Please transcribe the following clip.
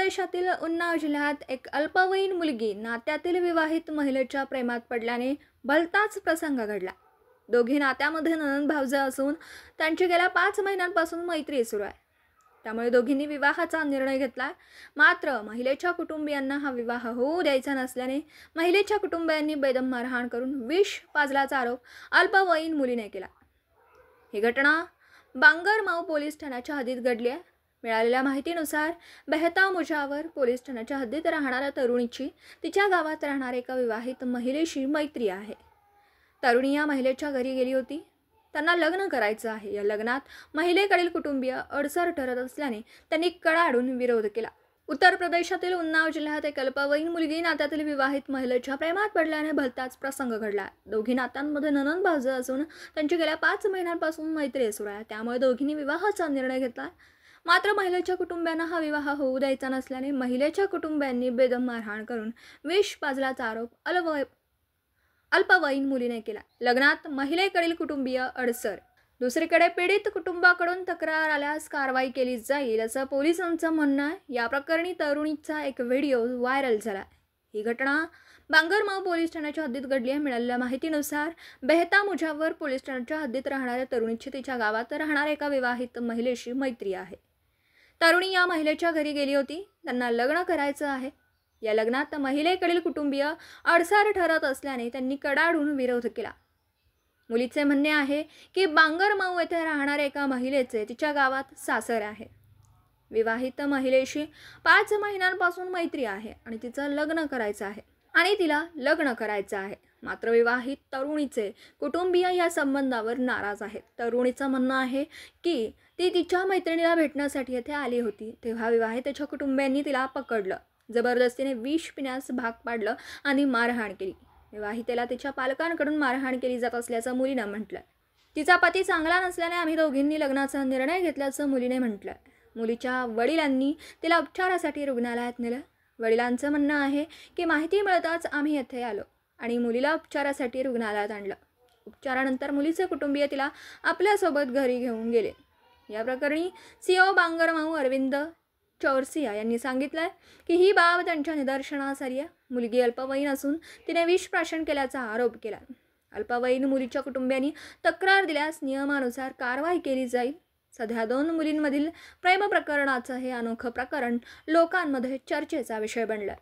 प्रदेशातील उन्नाव जिल्ह्यात एक अल्पवयीन मुलगी नात्यातील विवाहित महिलेच्या प्रेमात पडल्याने भलताच प्रसंग घडला। दोघी नात्यामध्ये नणंद भावजय असून त्यांची गेल्या 5 महिन्यांपासून मैत्री सुरू आहे। त्यामुळे दोघींनी विवाहाचा निर्णय घेतला। मात्र महिलेच्या कुटुंबियांना हा विवाह होऊ द्यायचा नसल्याने महिलेच्या कुटुंबियांनी बेदम मारहाण करून विष पाजल्याचा आरोप अल्पवयीन मुलीने केला। ही घटना बांगरमाऊ पोलीस ठाण्याच्या हद्दीत घडली आहे। मिळालेल्या माहितीनुसार बेहता मुजावर पोलीस ठाण्याच्या हद्दीत राहणाऱ्या तरुणीची तिच्या गावात राहणाऱ्या एका विवाहित महिलेशी मैत्री आहे। तरुणी या महिलेच्या घरी गेली होती। त्यांना लग्न करायचं आहे। या लग्नात महिलेकडील कुटुंबीय अडसर ठरत असल्याने त्यांनी कडाडून विरोध केला। उत्तर प्रदेशातील उन्नाव जिल्ह्यात एक अल्पवयीन मुलगी नात्यातील विवाहित महिलेच्या प्रेमात पडल्याने भलताच प्रसंग घडला। दोघी नात्यांमध्ये नणंद भावजय असून त्यांची गेल्या 5 महिन्यांपासून मैत्री सुरू आहे। त्यामुळे दोघींनी विवाहाचा निर्णय घेतला। मात्र महिलेच्या कुटुंबियांना हा विवाह होऊ द्यायचा नसल्याने महिलेच्या कुटुंबियांनी बेदम मारहाण करून विष पाजल्याचा आरोप अल्पवयीन मुलीने केला। लग्नात महिलेकडील कुटुंबीय अडसर। दुसरीकडे पीडित कुटुंबाकडून तक्रार आल्यास कारवाई केली जाईल असं पोलिसांचं म्हणणं आहे। या प्रकरणी तरुणीचा एक व्हिडिओ व्हायरल झाला। ही घटना बांगरमाऊ पोलीस ठाण्याच्या हद्दीत घडली आहे। मिळालेल्या माहितीनुसार बेहता मुजावर पोलीस ठाण्याच्या हद्दीत राहणाऱ्या तरुणीची तिच्या गावात राहणाऱ्या एका विवाहित महिलेशी मैत्री आहे। तरुणी या महिलेच्या घरी गेली होती। त्यांना लग्न करायचं आहे। या लग्नात महिलेकडील कुटुंबीय अडसर ठरत असल्याने त्यांनी कडाडून विरोध केला। मुलीचे म्हणणे आहे की बांगरमाऊ येथे राहणाऱ्या एका महिलेचे तिच्या गावात सासर आहे। विवाहित महिलेशी 5 महिन्यांपासून मैत्री आहे आणि तिचं लग्न करायचं आहे आणि तिला लग्न करायचं आहे। मात्र विवाहित तरुणीचे कुटुंबीय या संबंधावर नाराज आहेत। तरुणीचं म्हणणं आहे की ती तिच्या मैत्रिणीला भेटण्यासाठी येथे आली होती। तेव्हा विवाहितेच्या कुटुंबियांनी तिला पकडलं, जबरदस्तीने विष पिण्यास भाग पाडलं आणि मारहाण केली। विवाहितेला तिच्या पालकांकडून मारहाण केली जात असल्याचं मुलीने म्हटलं। तिचा पती चांगला नसल्याने आम्ही दोघींनी लग्नाचा निर्णय घेतल्याचं मुलीने म्हटलं। मुलीच्या वडिलांनी तिला उपचारासाठी रुग्णालयात नेलं। वडिलांचं म्हणणं आहे की माहिती मिळताच आम्ही येथे आलो आणि मुलीला उपचारासाठी रुग्णालयात आणलं। उपचारानंतर मुलीचे कुटुंबीय तिला आपल्यासोबत घरी घेऊन गेले। या प्रकरणी सीओ बांगरमाऊ अरविंद चौरसिया यांनी सांगितलं की ही बाब त्यांच्या निदर्शनास आली आहे। मुलगी अल्पवयीन असून तिने विषप्राशन केल्याचा आरोप केला। अल्पवयीन मुलीच्या कुटुंबियांनी तक्रार दिल्यास नियमानुसार कारवाई केली जाईल। सध्या 2 मुलींमधील प्रेम प्रकरणाचं हे अनोखं प्रकरण लोकांमध्ये चर्चेचा विषय बनलं।